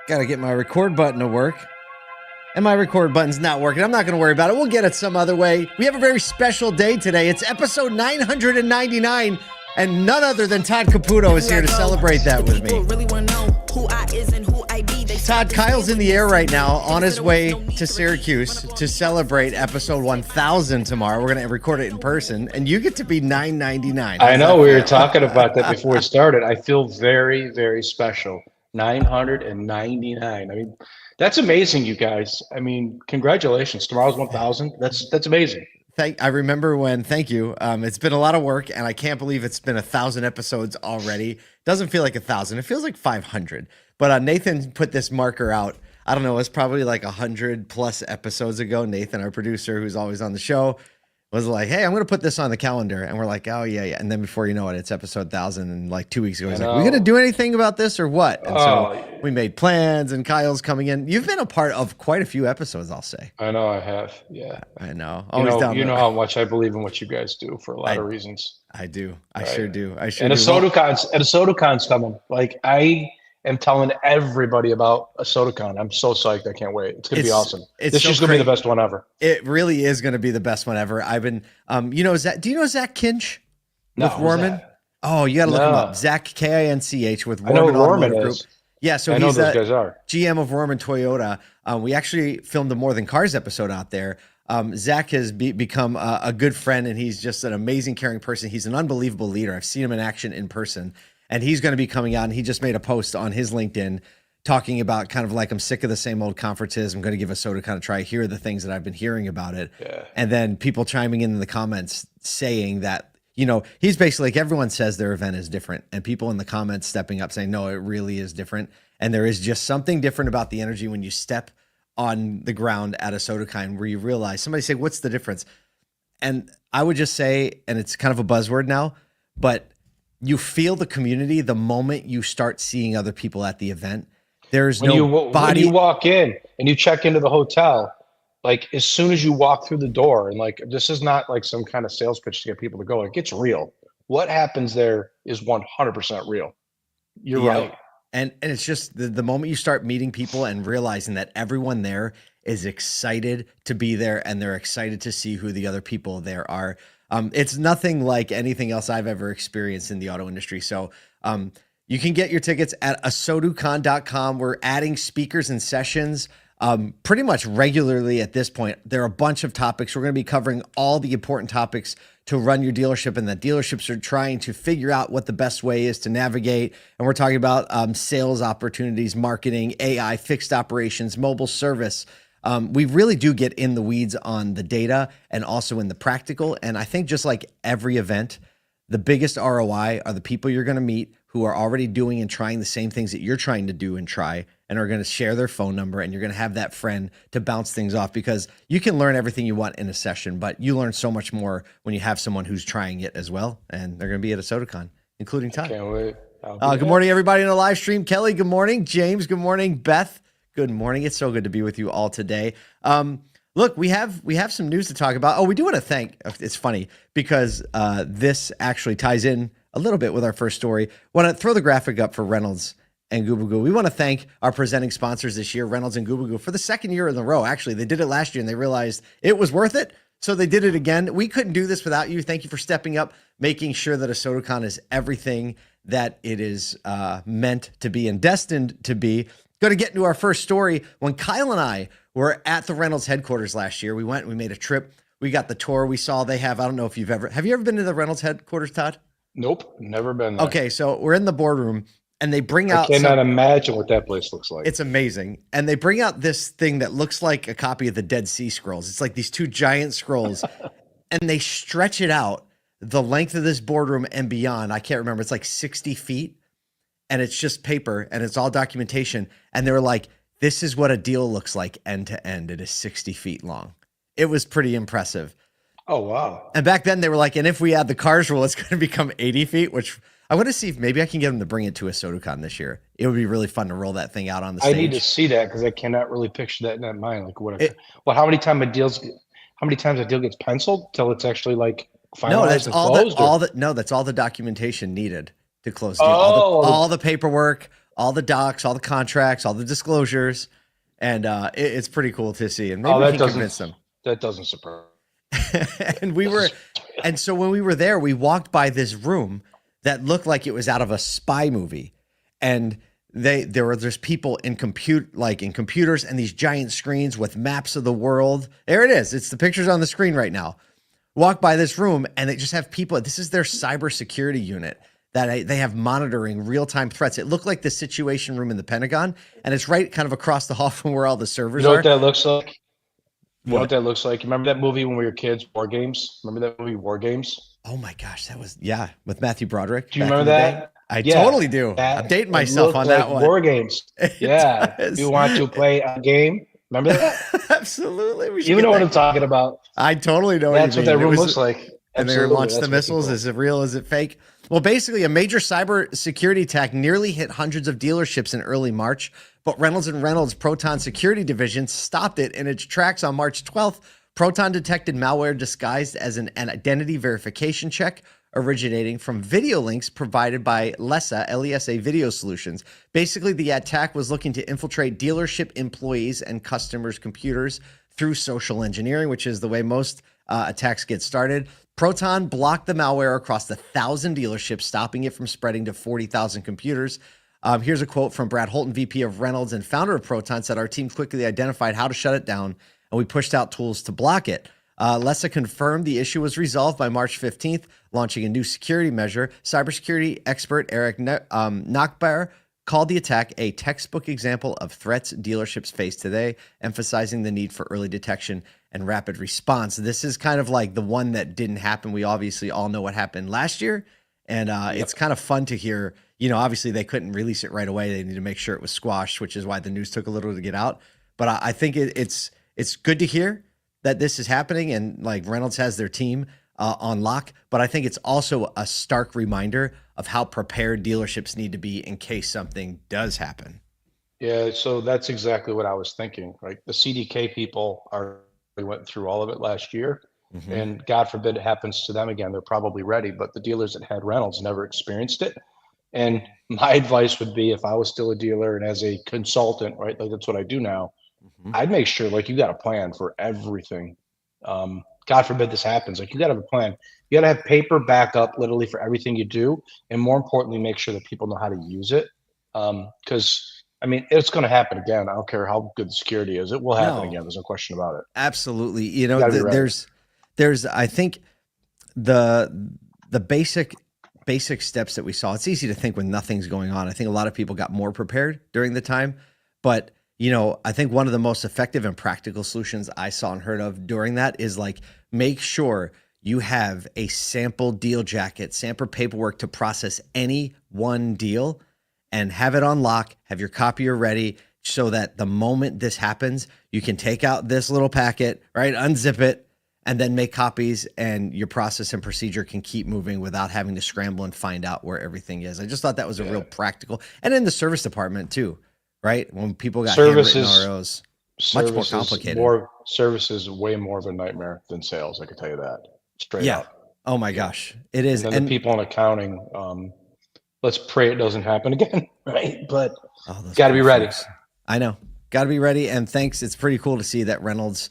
Got to get my record button to work. And my record button's not working. I'm not going to worry about it. We'll get it some other way. We have a very special day today. It's episode 999, and none other than Todd Caputo is here to celebrate that with me. Todd, Kyle's in the air right now on his way to Syracuse to celebrate episode 1000 tomorrow. We're going to record it in person, and you get to be 999. I know. We were talking about that before we started. I feel very, very special. 999. I mean, that's amazing, you guys. I mean, congratulations. Tomorrow's 1000. That's amazing. I remember when, thank you. It's been a lot of work, and I can't believe it's been 1,000 episodes already. Doesn't feel like 1,000. It feels like 500. But Nathan put this marker out. I don't know. It's probably like 100 plus episodes ago. Nathan, our producer, who's always on the show, was like, hey, I'm going to put this on the calendar. And we're like, oh, yeah. And then before you know it, it's episode 1000. And like 2 weeks ago, he's like, we going to do anything about this or what? And so we made plans, and Kyle's coming in. You've been a part of quite a few episodes, I'll say. I know I have. Yeah. I know. You know how much I believe in what you guys do for a lot of reasons. I do. I sure do. And ASOTU Con's coming. Like, I am telling everybody about ASOTU Con. I'm so psyched. I can't wait. It's going to be awesome. This is going to be the best one ever. It really is going to be the best one ever. I've been, do you know Zach Kinch with Warman? Oh, you got to look him up. Zach Kinch with Warman Automotive Group. Yeah, so he's those guys are GM of Warman Toyota. We actually filmed a More Than Cars episode out there. Zach has become a good friend, and he's just an amazing, caring person. He's an unbelievable leader. I've seen him in action in person. And he's going to be coming out, and he just made a post on his LinkedIn talking about kind of like, I'm sick of the same old conferences. I'm going to give ASOTU Con a try. Here are the things that I've been hearing about it. Yeah. And then people chiming in the comments saying that, you know, he's basically like, everyone says their event is different, and people in the comments stepping up saying, no, it really is different. And there is just something different about the energy when you step on the ground at ASOTU Con, where you realize, somebody say, what's the difference? And I would just say, and it's kind of a buzzword now, but you feel the community the moment you start seeing other people at the event. There's when you walk in and you check into the hotel, like as soon as you walk through the door, and like, this is not like some kind of sales pitch to get people to go. Like, it's real. What happens there is 100% real. You're right. And it's just the moment you start meeting people and realizing that everyone there is excited to be there, and they're excited to see who the other people there are. It's nothing like anything else I've ever experienced in the auto industry. So you can get your tickets at ASOTUCon.com. We're adding speakers and sessions pretty much regularly at this point. There are a bunch of topics. We're going to be covering all the important topics to run your dealership, and the dealerships are trying to figure out what the best way is to navigate. And we're talking about sales opportunities, marketing, AI, fixed operations, mobile service. We really do get in the weeds on the data and also in the practical. And I think just like every event, the biggest ROI are the people you're going to meet who are already doing and trying the same things that you're trying to do and try, and are going to share their phone number, and you're going to have that friend to bounce things off, because you can learn everything you want in a session, but you learn so much more when you have someone who's trying it as well. And they're going to be at ASOTU Con, including Todd. Can't wait. Good morning, everybody in the live stream. Kelly, good morning. James, good morning. Beth, good morning. It's so good to be with you all today. Look, we have some news to talk about. Oh, we do want to thank, it's funny because this actually ties in a little bit with our first story. Want to throw the graphic up for Reynolds and Gubagoo. We want to thank our presenting sponsors this year, Reynolds and Gubagoo, for the second year in a row. Actually, they did it last year and they realized it was worth it, so they did it again. We couldn't do this without you. Thank you for stepping up, making sure that ASOTU Con is everything that it is meant to be and destined to be. Going to get into our first story. When Kyle and I were at the Reynolds headquarters last year, we made a trip. We got the tour. We saw they have, I don't know if have you ever been to the Reynolds headquarters, Todd? Nope, never been there. Okay, so we're in the boardroom, and they bring out... I cannot imagine what that place looks like. It's amazing. And they bring out this thing that looks like a copy of the Dead Sea Scrolls. It's like these two giant scrolls, and they stretch it out the length of this boardroom and beyond. I can't remember. It's like 60 feet, and it's just paper, and it's all documentation. And they were like, this is what a deal looks like end to end. It is 60 feet long. It was pretty impressive. Oh, wow. And back then they were like, and if we add the cars rule, it's going to become 80 feet, which I want to see if maybe I can get them to bring it to ASOTU Con this year. It would be really fun to roll that thing out on the stage. I need to see that because I cannot really picture that in my mind. Like how many times a deal gets penciled till it's actually like finalized? No, that's all the documentation needed to close the deal. All the paperwork, all the docs, all the contracts, all the disclosures, and it's pretty cool to see. And maybe we can convince them. That doesn't surprise. And so when we were there, we walked by this room that looked like it was out of a spy movie, and there's people in computers and these giant screens with maps of the world. There it is. It's the pictures on the screen right now. Walk by this room and they just have people. This is their cybersecurity unit that they have monitoring real-time threats. It looked like the Situation Room in the Pentagon, and it's right kind of across the hall from where all the servers are. You know what that looks like? You know what that looks like? Remember that movie when we were kids, War Games? Remember that movie, War Games? Oh my gosh, that was, yeah, with Matthew Broderick. Do you remember that? I totally do. I'm dating myself on that one. War Games. Yeah. You want to play a game? Remember that? Absolutely. You know what I'm talking about. I totally know That's what that room looks like. And they launched the missiles. Cool. Is it real? Is it fake? Well, basically, a major cybersecurity attack nearly hit hundreds of dealerships in early March, but Reynolds and Reynolds Proton security division stopped it in its tracks on March 12th. Proton detected malware disguised as an identity verification check originating from video links provided by LESA Video Solutions. Basically, the attack was looking to infiltrate dealership employees and customers' computers through social engineering, which is the way most attacks get started. Proton blocked the malware across 1,000 dealerships, stopping it from spreading to 40,000 computers. Here's a quote from Brad Holton, VP of Reynolds and founder of Proton, said, "Our team quickly identified how to shut it down, and we pushed out tools to block it." LESA confirmed the issue was resolved by March 15th, launching a new security measure. Cybersecurity expert Eric Nachbar called the attack a textbook example of threats dealerships face today, emphasizing the need for early detection and rapid response. This is kind of like the one that didn't happen. We obviously all know what happened last year, and it's kind of fun to hear. You know, obviously they couldn't release it right away. They need to make sure it was squashed, which is why the news took a little to get out. But I think it's good to hear that this is happening, and like Reynolds has their team on lock. But I think it's also a stark reminder of how prepared dealerships need to be in case something does happen. Yeah, so that's exactly what I was thinking. Right, the CDK people went through all of it last year, and God forbid it happens to them again. They're probably ready, but the dealers that had Reynolds never experienced it. And my advice would be, if I was still a dealer and as a consultant, right, like that's what I do now, I'd make sure like you got a plan for everything. God forbid this happens. Like you got to have a plan. You got to have paper backup literally for everything you do. And more importantly, make sure that people know how to use it. Because I mean, it's going to happen again. I don't care how good the security is. It will happen again. There's no question about it. Absolutely. You know, there's, I think the basic steps that we saw, it's easy to think when nothing's going on. I think a lot of people got more prepared during the time, but you know, I think one of the most effective and practical solutions I saw and heard of during that is like, make sure you have a sample deal jacket, sample paperwork to process any one deal, and have it on lock, have your copier ready so that the moment this happens, you can take out this little packet, right? Unzip it and then make copies, and your process and procedure can keep moving without having to scramble and find out where everything is. I just thought that was a real practical, and in the service department too, right? When people got handwritten ROs, much more complicated. Service is way more of a nightmare than sales. I can tell you that straight up. Oh my gosh, it is. And then the people in accounting, let's pray it doesn't happen again, right? But got to be ready. I know, got to be ready. And thanks. It's pretty cool to see that Reynolds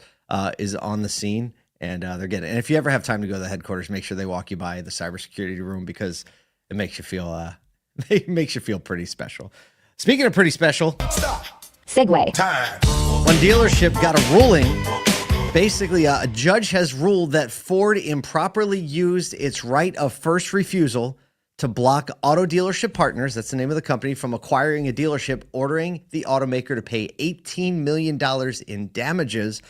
is on the scene, and they're getting. And if you ever have time to go to the headquarters, make sure they walk you by the cybersecurity room, because it makes you feel pretty special. Speaking of pretty special, segue time. One dealership got a ruling. Basically, a judge has ruled that Ford improperly used its right of first refusal to block auto dealership partners, that's the name of the company, from acquiring a dealership, ordering the automaker to pay $18 million in damages.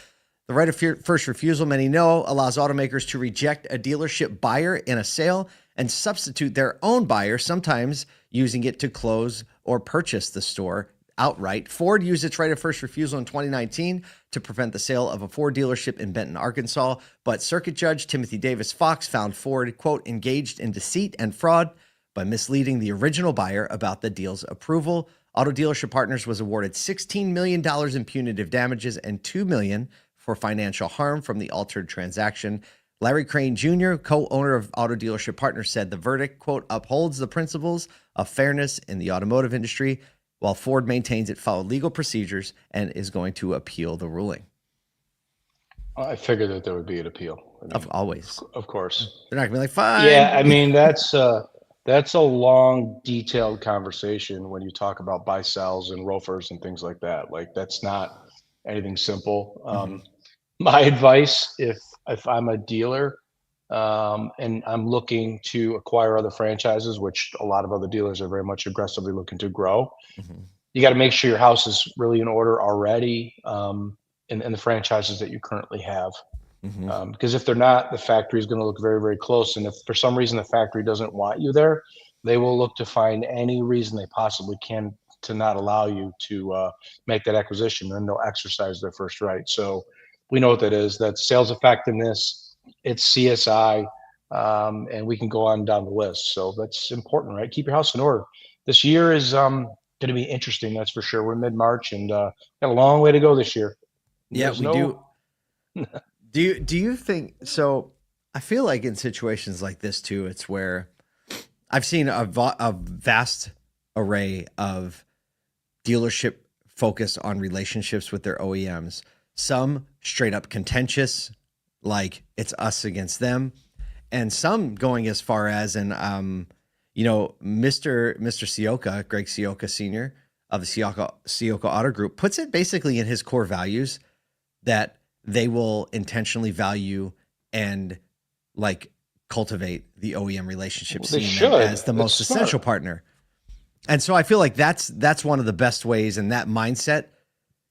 The right of first refusal, many know, allows automakers to reject a dealership buyer in a sale and substitute their own buyer, sometimes using it to close or purchase the store outright. Ford used its right of first refusal in 2019 to prevent the sale of a Ford dealership in Benton, Arkansas, but Circuit Judge Timothy Davis Fox found Ford, quote, engaged in deceit and fraud by misleading the original buyer about the deal's approval. Auto Dealership Partners was awarded $16 million in punitive damages and $2 million for financial harm from the altered transaction. Larry Crane Jr., co-owner of Auto Dealership Partners, said the verdict, quote, upholds the principles of fairness in the automotive industry while Ford maintains it followed legal procedures and is going to appeal the ruling. I figured that there would be an appeal. I mean, Always. of course. They're not gonna be like, fine. Yeah, I mean, that's a long, detailed conversation when you talk about buy sells and ROFRs and things like that. Like, that's not anything simple. My advice, if I'm a dealer and I'm looking to acquire other franchises, which a lot of other dealers are very much aggressively looking to grow, you got to make sure your house is really in order already in the franchises that you currently have. Because if they're not, the factory is going to look very, very close. And if for some reason the factory doesn't want you there, they will look to find any reason they possibly can to not allow you to make that acquisition, and they'll exercise their first right. So we know what that is. That's sales effectiveness, it's CSI, and we can go on down the list. So that's important, right? Keep your house in order. This year is going to be interesting, that's for sure. We're mid-March and got a long way to go this year. Yeah, we do. Do you think so? I feel like in situations like this too, it's where I've seen a vast array of dealership focus on relationships with their OEMs. Some straight up contentious, like it's us against them, and some going as far as Mr. Sioka, Greg Sioka Sr. of the Sioka Auto Group, puts it basically in his core values that they will intentionally value and like cultivate the OEM relationship, seeing them as the most essential partner. And so I feel like that's one of the best ways. And that mindset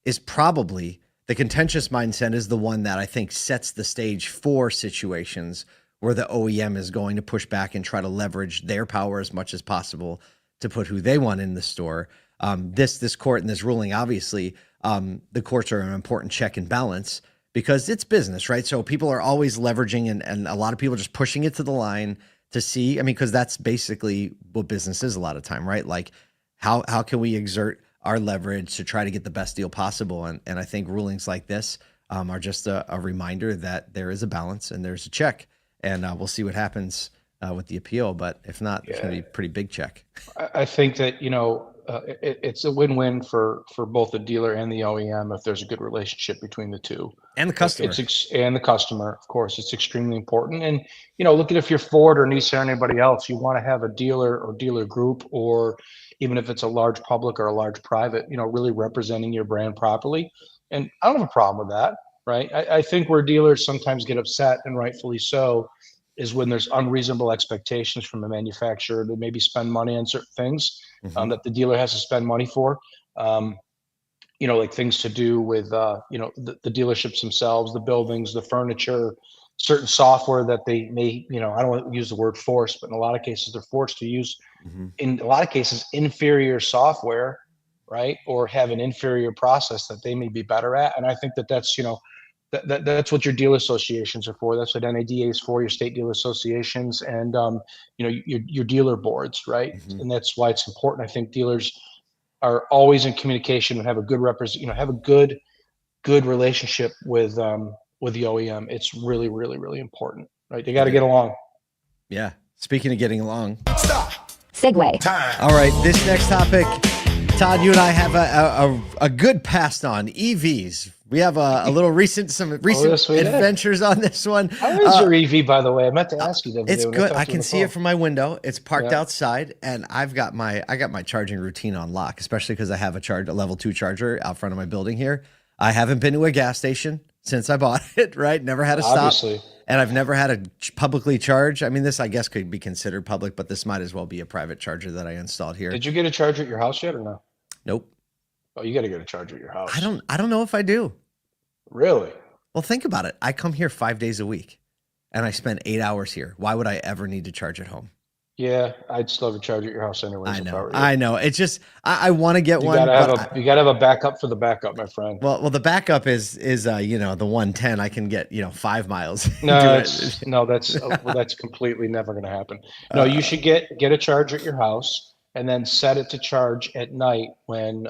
is probably the contentious mindset is the one that I think sets the stage for situations where the OEM is going to push back and try to leverage their power as much as possible to put who they want in the store. This court and this ruling, obviously, the courts are an important check and balance because it's business, right? So people are always leveraging and a lot of people are just pushing it to the line to see, because that's basically what business is a lot of time, right? Like how can we exert our leverage to try to get the best deal possible? And I think rulings like this are just a reminder that there is a balance and there's a check, and we'll see what happens with the appeal. But if not, it's going to be a pretty big check. I think that, it's a win-win for both the dealer and the OEM if there's a good relationship between the two. And the customer. And the customer, of course, it's extremely important. And, look at if you're Ford or Nissan or anybody else, you want to have a dealer or dealer group, or even if it's a large public or a large private, really representing your brand properly. And I don't have a problem with that, right? I think where dealers sometimes get upset, and rightfully so, is when there's unreasonable expectations from a manufacturer to maybe spend money on certain things that the dealer has to spend money for. Like things to do with, the dealerships themselves, the buildings, the furniture, certain software that they may, I don't want to use the word force, but in a lot of cases they're forced to use, in a lot of cases, inferior software, right? Or have an inferior process that they may be better at. And I think that's, that's what your dealer associations are for. That's what NADA is for, your state dealer associations, and your dealer boards, right? And that's why it's important. I think dealers are always in communication and have a good have a good relationship with the OEM. It's really, really, really important, right? They got to get along. Yeah. Speaking of getting along. Stop. Segue. Time. All right. This next topic, Todd, you and I have a good past on EVs. We have some recent adventures on this one. How is your EV, by the way? I meant to ask you that. It's good. I can see it from my window. It's parked outside, and I got my charging routine on lock, especially because I have a level 2 charger out front of my building here. I haven't been to a gas station since I bought it, right? Never had a stop. Obviously. And I've never had to publicly charge. I mean, this, I guess, could be considered public, but this might as well be a private charger that I installed here. Did you get a charger at your house yet or no? Nope. Oh, you got to get a charger at your house. I don't know if I do. Really? Well, think about it. I come here 5 days a week and I spend 8 hours here. Why would I ever need to charge at home? Yeah, I'd still have a charger at your house anyway. I know. It's just, I want to get one. You got to have a backup for the backup, my friend. Well, the backup is the 110. I can get, 5 miles. No, that's completely never going to happen. No, you should get a charger at your house and then set it to charge at night when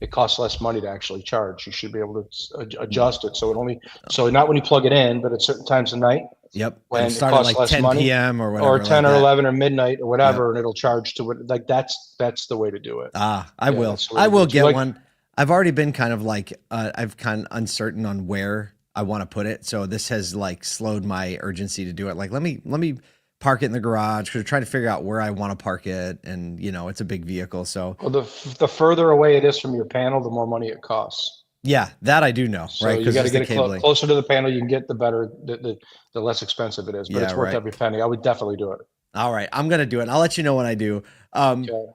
it costs less money to actually charge. You should be able to adjust it so not when you plug it in, but at certain times of night, Yep. When It'll it start at costs like less 10 money, p.m. or whatever. or 10 like or that. 11 or midnight or whatever, Yep. and it'll charge to it. Like that's the way to do it. I Yeah, will. that's the way I to do will it. get Like, one. I've already been kind of like, I've kind of uncertain on where I want to put it. So this has like slowed my urgency to do it. Like, let me park it in the garage because I'm trying to figure out where I want to park it. And you know, it's a big vehicle. So well, the further away it is from your panel, the more money it costs. yeah, that I do know. So right. you Because got to it's the get it cabling. closer to the panel. You can get the better, the less expensive it is, but Yeah, it's worth right. every penny. I would definitely do it. All right, I'm gonna do it. I'll let you know when I do. Okay.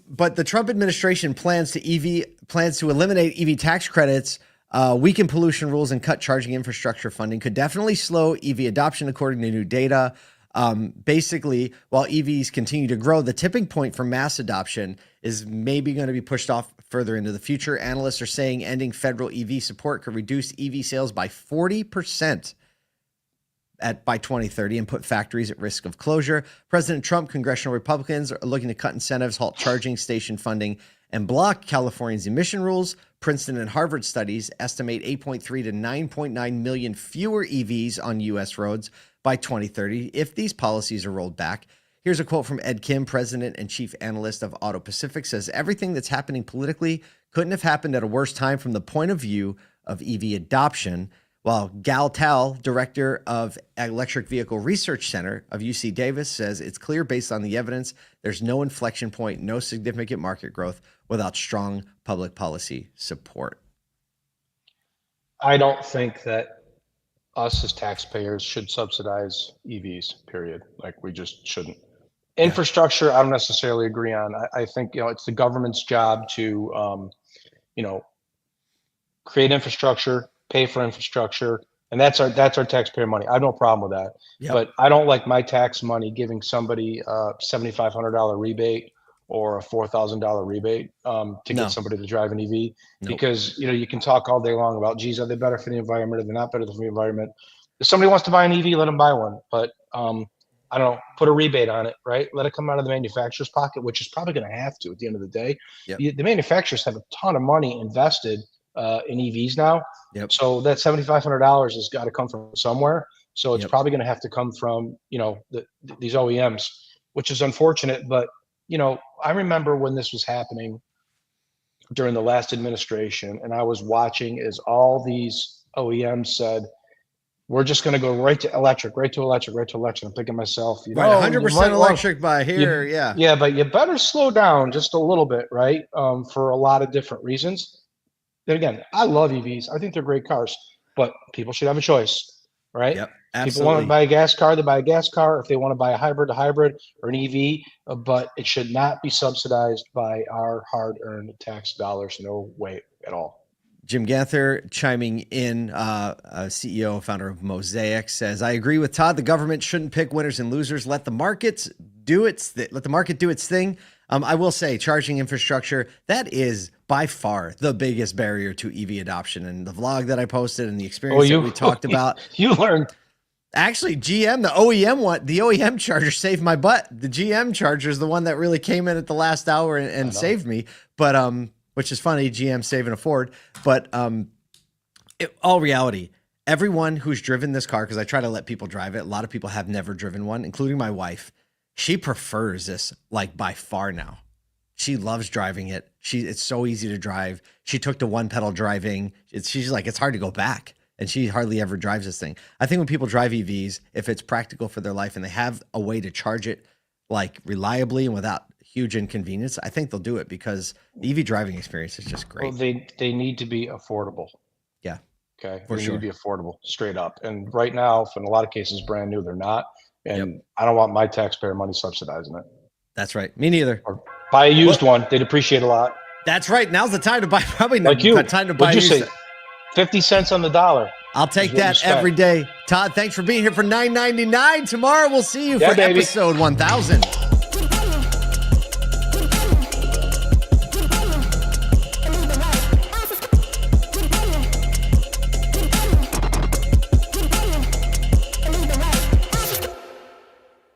But the Trump administration plans to eliminate EV tax credits, weaken pollution rules, and cut charging infrastructure funding. Could definitely slow EV adoption, according to new data. Basically, while EVs continue to grow, the tipping point for mass adoption is maybe going to be pushed off further into the future. Analysts are saying ending federal EV support could reduce EV sales by 40% by 2030 and put factories at risk of closure. President Trump, congressional Republicans are looking to cut incentives, halt charging station funding, and block California's emission rules. Princeton and Harvard studies estimate 8.3 to 9.9 million fewer EVs on U.S. roads by 2030 if these policies are rolled back. Here's a quote from Ed Kim, president and chief analyst of Auto Pacific, says everything that's happening politically couldn't have happened at a worse time from the point of view of EV adoption. While Gal Tal, director of Electric Vehicle Research Center of UC Davis, says it's clear based on the evidence there's no inflection point, no significant market growth without strong public policy support. I don't think that us as taxpayers should subsidize EVs, period. Like we just shouldn't. Infrastructure, I don't necessarily agree on. I think, it's the government's job to, create infrastructure, pay for infrastructure, and that's our taxpayer money. I have no problem with that. Yep. But I don't like my tax money giving somebody a $7,500 rebate or a $4,000 rebate to get somebody to drive an EV. Because you can talk all day long about, geez, are they better for the environment? Are they not better for the environment? If somebody wants to buy an EV, let them buy one. But I don't know, put a rebate on it, right? Let it come out of the manufacturer's pocket, which is probably going to have to at the end of the day. Yep. The manufacturers have a ton of money invested in EVs now. Yep. So that $7,500 has got to come from somewhere. So it's Yep. probably going to have to come from, these OEMs, which is unfortunate. But, I remember when this was happening during the last administration, and I was watching as all these OEMs said, we're just going to go right to electric, right to electric, right to electric. I'm thinking to myself, right, 100% electric by here. Yeah, but you better slow down just a little bit, right? For a lot of different reasons. Then again, I love EVs. I think they're great cars, but people should have a choice, right? Yep, absolutely. People want to buy a gas car, they buy a gas car. If they want to buy a hybrid or an EV, but it should not be subsidized by our hard-earned tax dollars. No way at all. Jim Ganther chiming in, CEO and founder of Mosaic, says, I agree with Todd. The government shouldn't pick winners and losers. Let the market do its thing. I will say charging infrastructure, that is by far the biggest barrier to EV adoption. And the vlog that I posted and the experience that we talked about. You learned. Actually, GM, the OEM charger saved my butt. The GM charger is the one that really came in at the last hour and saved me. But, which is funny, GM saving a Ford. But all reality, everyone who's driven this car, because I try to let people drive it, a lot of people have never driven one, including my wife. She prefers this like by far now. She loves driving it. It's so easy to drive. She took to one pedal driving. She's like, it's hard to go back. And she hardly ever drives this thing. I think when people drive EVs, if it's practical for their life and they have a way to charge it like reliably and without huge inconvenience, I think they'll do it because the EV driving experience is just great. Well, they need to be affordable. Yeah. Okay. For they sure. need to be affordable, straight up. And right now, in a lot of cases, brand new, they're not. And I don't want my taxpayer money subsidizing it. That's right. Me neither. Or buy a used one. They'd appreciate a lot. That's right. Now's the time to buy. Probably like you. The time to buy. What'd you say? 50 cents on the dollar. I'll take that every day. Todd, thanks for being here for $9.99. Tomorrow we'll see you for episode 1000.